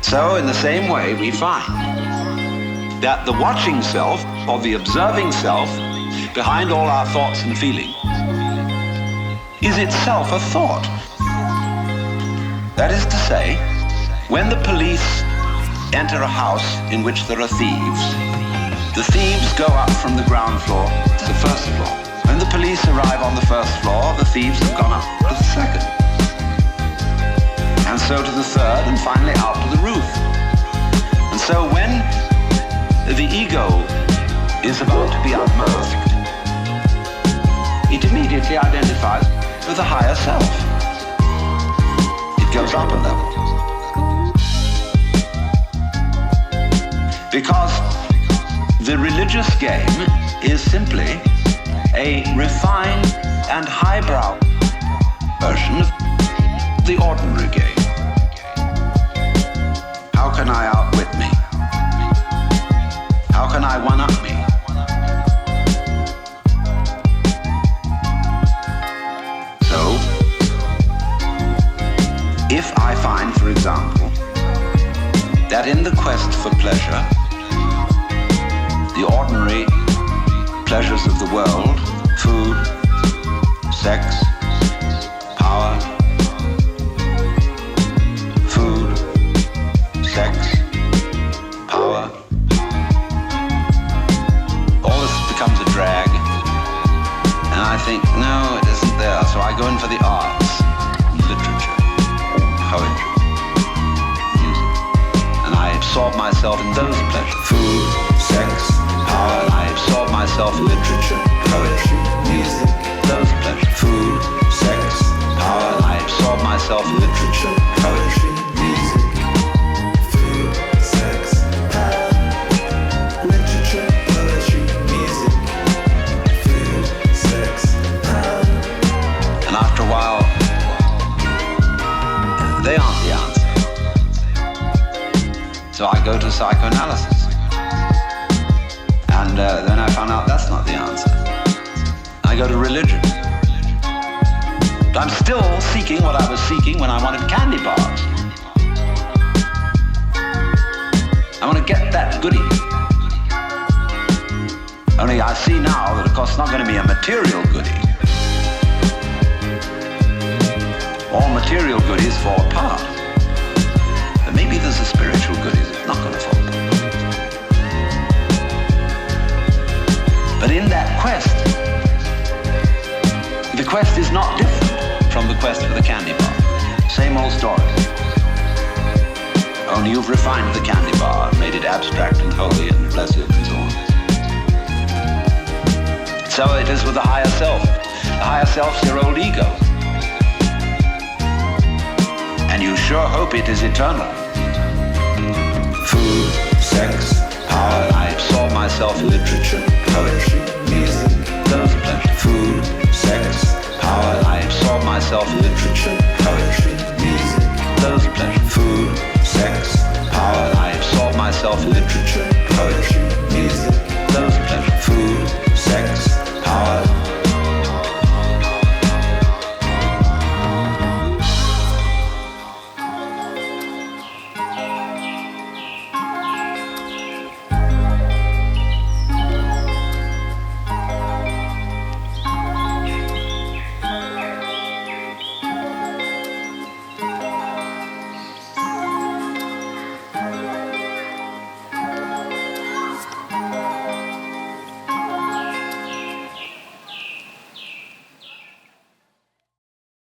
So in the same way, we find that the watching self, or the observing self, behind all our thoughts and feelings, is itself a thought. That is to say, when the police enter a house in which there are thieves, the thieves go up from the ground floor to the first floor. When the police arrive on the first floor, the thieves have gone up to the second, and so to the third, and finally out to the roof. And so when the ego is about to be unmasked, it immediately identifies with the higher self. It goes up a level. Because the religious game is simply a refined and highbrow version of the ordinary game. How can I outwit me? How can I one-up me? So, if I find, for example, that in the quest for pleasure, the ordinary pleasures of the world, food, sex, power, food, sex, power, all this becomes a drag, and I think, no, it isn't there, so I go in for the arts, literature, poetry, music, and I absorb myself in those pleasures, food, sex, power, and I absorb myself in literature, poetry, music, those pleasures, food, sex, power, and I absorb myself in literature, poetry, music, food, sex, power, literature, poetry, music, food, sex, power. And after a while, they aren't the answer. So I go to psychoanalysis. And then I found out that's not the answer. I go to religion. But I'm still seeking what I was seeking when I wanted candy bars. I want to get that goodie. Only I see now that of course it's not going to be a material goodie. All material goodies fall apart. But maybe there's a spiritual goodie that's not going to fall apart. But in that quest, the quest is not different from the quest for the candy bar. Same old story. Only you've refined the candy bar, made it abstract and holy and blessed and so on. So it is with the higher self. The higher self's your old ego. And you sure hope it is eternal. Food, sex, power, I absorb myself in literature, poetry, music, those pleasures. Food, sex, power, I absorb myself in literature, poetry, music, those pleasures. Food, sex, power, I absorb myself in literature,